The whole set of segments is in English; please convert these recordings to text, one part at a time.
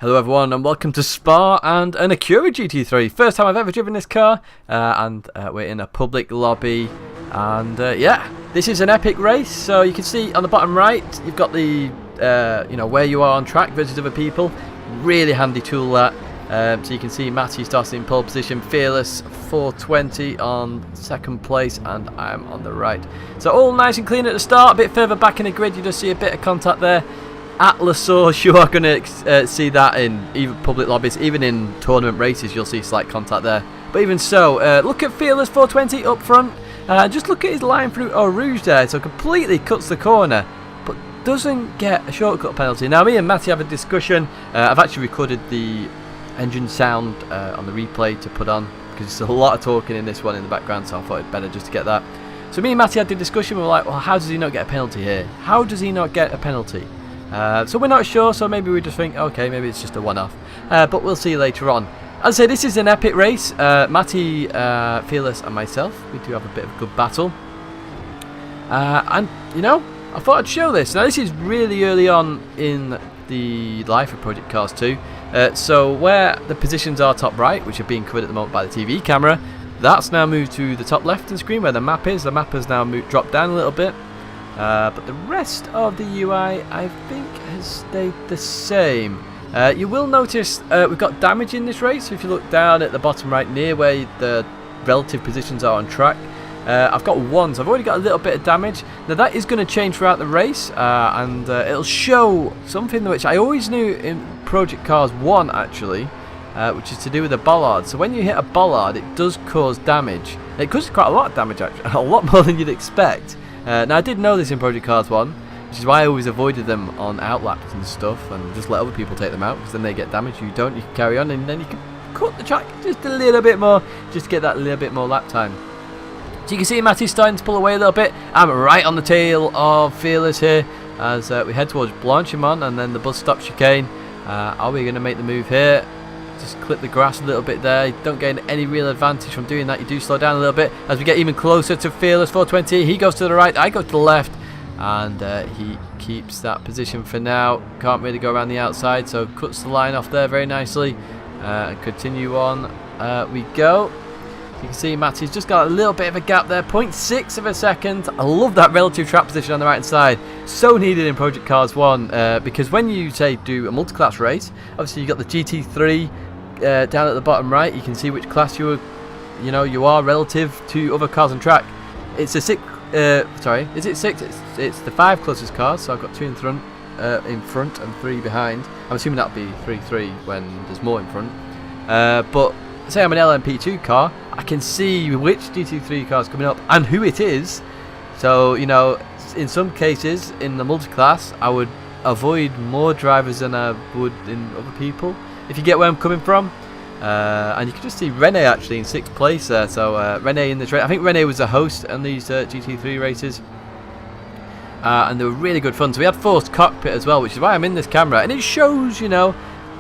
Hello everyone and welcome to Spa and an Acura GT3. First time I've ever driven this car and we're in a public lobby and yeah, this is an epic race. So you can see on the bottom right you've got the you know, where you are on track versus other people. Really handy tool that. So you can see Matty starting in pole position, Fearless 420 on second place, and I'm on the right. So all nice and clean at the start. A bit further back in the grid you just see a bit of contact there. Atlasaurus, you are going to see that in even public lobbies, even in tournament races you'll see slight contact there. But even so, look at Fearless 420 up front. Just look at his line through Eau Rouge there. So completely cuts the corner, but doesn't get a shortcut penalty. Now me and Matty have a discussion. I've actually recorded the engine sound on the replay to put on, because there's a lot of talking in this one in the background, so I thought it'd better just to get that. So me and Matty had the discussion. We were like, well, how does he not get a penalty here? How does he not get a penalty? So we're not sure, so maybe we just think, okay, maybe it's just a one-off. But we'll see later on. As I say, this is an epic race. Matty, Fearless and myself, we do have a bit of a good battle. And, you know, I thought I'd show this. Now, this is really early on in the life of Project Cars 2. So where the positions are top right, which are being covered at the moment by the TV camera, that's now moved to the top left of the screen where the map is. The map has now dropped down a little bit. But the rest of the UI, I think, has stayed the same. You will notice we've got damage in this race. So if you look down at the bottom right near where the relative positions are on track, I've got one, so I've already got a little bit of damage. Now that is going to change throughout the race, and it'll show something which I always knew in Project Cars 1 actually, which is to do with a bollard. So when you hit a bollard, it does cause damage. It causes quite a lot of damage actually, a lot more than you'd expect. Now I did know this in Project Cars 1, which is why I always avoided them on outlaps and stuff, and just let other people take them out, because then they get damaged, you don't, you can carry on, and then you can cut the track just a little bit more, just to get that little bit more lap time. So you can see Matty's starting to pull away a little bit. I'm right on the tail of Fearless here, as we head towards Blanchimont, and then the bus stop chicane. Are we going to make the move here? Just clip the grass a little bit there. You don't gain any real advantage from doing that. You do slow down a little bit as we get even closer to Fearless 420. He goes to the right, I go to the left, and he keeps that position for now. Can't really go around the outside, so cuts the line off there very nicely. And continue on we go. You can see Matty's just got a little bit of a gap there, 0.6 of a second. I love that relative track position on the right hand side. So needed in Project Cars 1, because when you say do a multi-class race, obviously you've got the GT3 down at the bottom right. You can see which class you are relative to other cars on track. It's a six. Sorry, is it six? It's the 5 closest cars. So I've got 2 in front, and 3 behind. I'm assuming that'll be 3-3 when there's more in front. But say I'm an LMP2 car, I can see which GT3 car is coming up and who it is. So you know, in some cases in the multi-class, I would avoid more drivers than I would in other people, if you get where I'm coming from. And you can just see Rene actually in 6th place there. So Rene in the train. I think Rene was a host on these GT3 races, and they were really good fun. So we had forced cockpit as well, which is why I'm in this camera, and it shows, you know,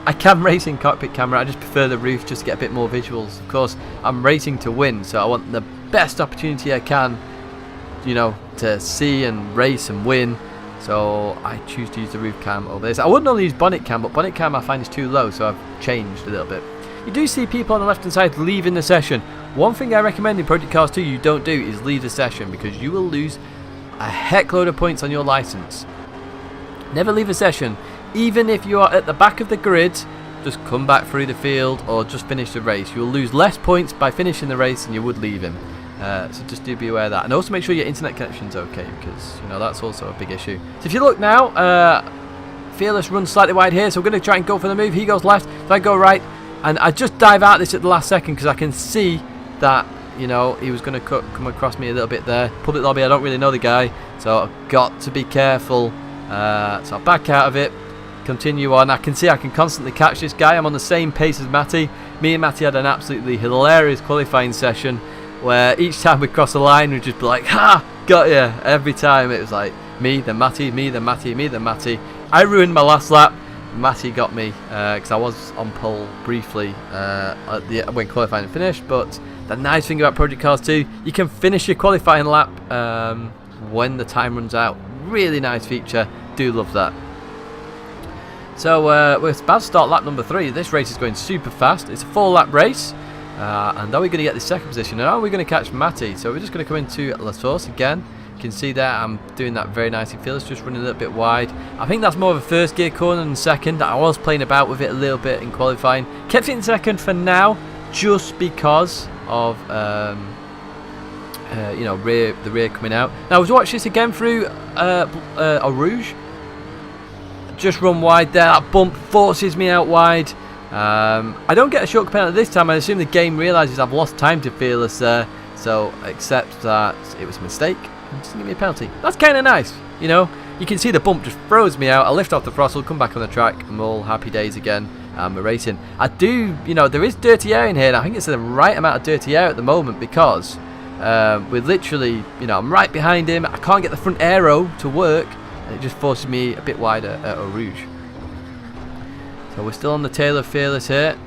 I can race in cockpit camera. I just prefer the roof just to get a bit more visuals. Of course, I'm racing to win, so I want the best opportunity I can, you know, to see and race and win. So I choose to use the roof cam over this. I would normally use bonnet cam, but bonnet cam I find is too low, so I've changed a little bit. You do see people on the left hand side leaving the session. One thing I recommend in Project Cars 2 you don't do is leave the session, because you will lose a heck load of points on your license. Never leave a session. Even if you are at the back of the grid, just come back through the field or just finish the race. You'll lose less points by finishing the race than you would leaving. So just do be aware of that, and also make sure your internet connection's okay, because you know that's also a big issue. So if you look now, Fearless runs slightly wide here, so we're going to try and go for the move. He goes left, so I go right, and I just dive out this at the last second because I can see that, you know, he was going to come across me a little bit there. Public lobby, I don't really know the guy, so I've got to be careful. So I'll back out of it, continue on. I can see I can constantly catch this guy. I'm on the same pace as Matty. Me and Matty had an absolutely hilarious qualifying session, where each time we cross the line we'd just be like, ha, got ya. Every time it was like me, then Matty, me, then Matty, me, then Matty. I ruined my last lap. Matty got me, because I was on pole briefly when qualifying finished. But the nice thing about Project Cars 2, you can finish your qualifying lap when the time runs out. Really nice feature, do love that. So we're about to start lap number 3. This race is going super fast. It's a 4-lap race. And are we going to get the second position? And are we going to catch Matty? So we're just going to come into La Source again. You can see there I'm doing that very nicely. Feels just running a little bit wide. I think that's more of a first gear corner than second. I was playing about with it a little bit in qualifying. Kept it in second for now, just because of you know, the rear coming out. Now I was watching this again through Eau Rouge. Just run wide there. That bump forces me out wide. I don't get a short penalty this time. I assume the game realises I've lost time to Fearless there, so accept that it was a mistake and just give me a penalty. That's kind of nice, you know. You can see the bump just throws me out. I lift off the throttle, come back on the track, I'm all happy days again. We're racing. I do, you know, there is dirty air in here, and I think it's the right amount of dirty air at the moment because we're literally, you know, I'm right behind him. I can't get the front aero to work. It just forces me a bit wider at Eau Rouge. So we're still on the tail of Fearless here.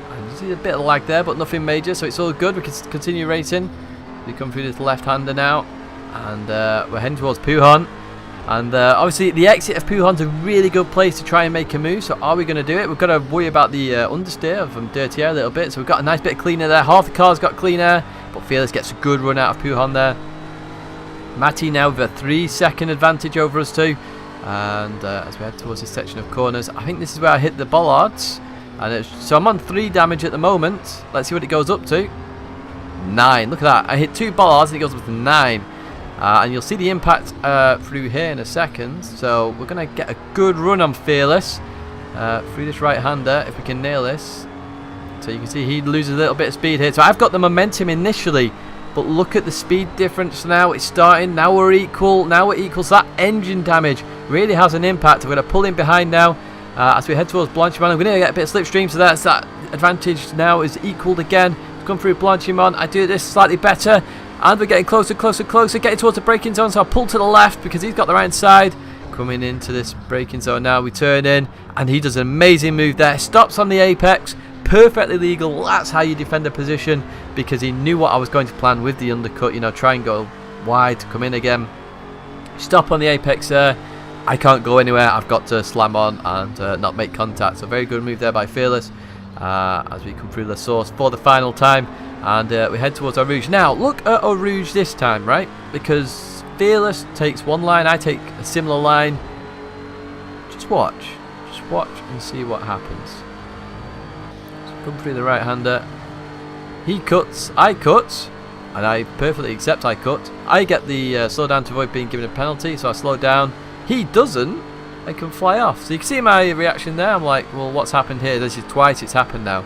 And you see a bit of lag there, but nothing major, so it's all good. We can continue racing. We come through this left-hander now, and we're heading towards Pujon. And obviously the exit of Pujon's a really good place to try and make a move. So are we going to do it? We've got to worry about the understeer from dirty air a little bit. So we've got a nice bit of clean air there. Half the car's got clean air, but Fearless gets a good run out of Pujon there. Matty now with a 3-second advantage over us too, and as we head towards this section of corners, I think this is where I hit the bollards, and so I'm on 3 damage at the moment. Let's see what it goes up to. 9. Look at that. I hit 2 bollards and it goes up to 9, and you'll see the impact through here in a second. So we're gonna get a good run on Fearless through this right-hander if we can nail this. So you can see he loses a little bit of speed here. So I've got the momentum initially, but look at the speed difference now. It's starting. Now we're equal. Now we're equal. So that engine damage really has an impact. We're going to pull in behind now as we head towards Blanchimont. I'm going to get a bit of slipstream, so that's that advantage now is equaled again. Come through Blanchimont. I do this slightly better, and we're getting closer, closer, closer. Getting towards the braking zone, so I'll pull to the left because he's got the right side. Coming into this braking zone now, we turn in, and he does an amazing move there. Stops on the apex. Perfectly legal. That's how you defend a position, because he knew what I was going to plan with the undercut. You know, try and go wide, come in again, stop on the apex there. I can't go anywhere. I've got to slam on and not make contact. So very good move there by Fearless as we come through La Source for the final time, and we head towards Eau Rouge. Now look at Eau Rouge this time, right? Because Fearless takes one line, I take a similar line. Just watch and see what happens. Come through the right-hander. He cuts, I cut, and I perfectly accept I cut. I get the slow down to avoid being given a penalty, so I slow down. He doesn't. I can fly off. So you can see my reaction there. I'm like, well, what's happened here? This is twice it's happened now.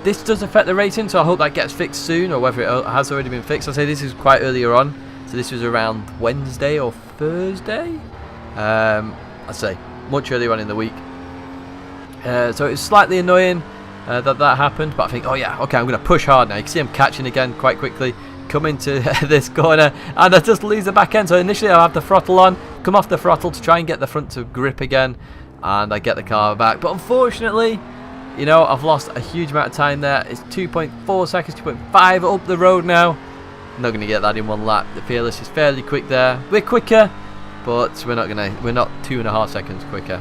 This does affect the rating, so I hope that gets fixed soon, or whether it has already been fixed. I say this is quite earlier on, so this was around Wednesday or Thursday. I'd say much earlier on in the week. So it was slightly annoying that happened, but I think, oh yeah, okay, I'm going to push hard now. You can see I'm catching again quite quickly, come into this corner, and I just lose the back end. So initially I have the throttle on, come off the throttle to try and get the front to grip again, and I get the car back. But unfortunately, you know, I've lost a huge amount of time there. It's 2.4 seconds, 2.5 up the road now. I'm not going to get that in one lap. The Fearless is fairly quick there. We're quicker, but we're not 2.5 seconds quicker.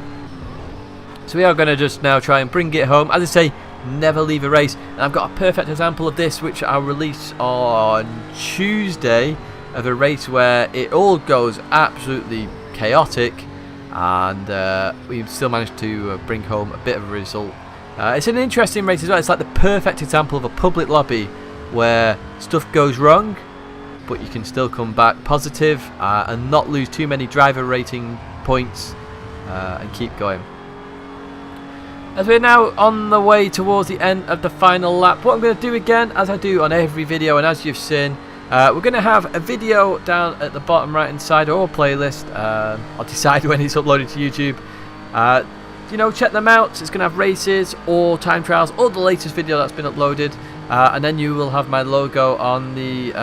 So we are going to just now try and bring it home. As I say, never leave a race, and I've got a perfect example of this, which I'll release on Tuesday, of a race where it all goes absolutely chaotic, and we still managed to bring home a bit of a result. It's an interesting race as well. It's like the perfect example of a public lobby where stuff goes wrong, but you can still come back positive and not lose too many driver rating points and keep going. As we're now on the way towards the end of the final lap, what I'm going to do again, as I do on every video, and as you've seen, we're going to have a video down at the bottom right hand side, or a playlist. I'll decide when it's uploaded to YouTube. You know, check them out. It's going to have races or time trials or the latest video that's been uploaded, and then you will have my logo on the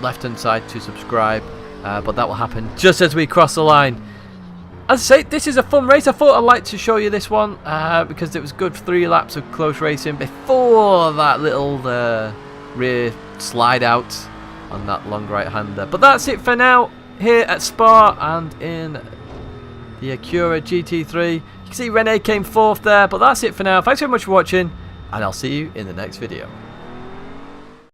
left hand side to subscribe, but that will happen just as we cross the line. As I say, this is a fun race. I thought I'd like to show you this one because it was good 3 laps of close racing before that little rear slide out on that long right-hander. But that's it for now here at Spa and in the Acura GT3. You can see Rene came 4th there, but that's it for now. Thanks very much for watching, and I'll see you in the next video.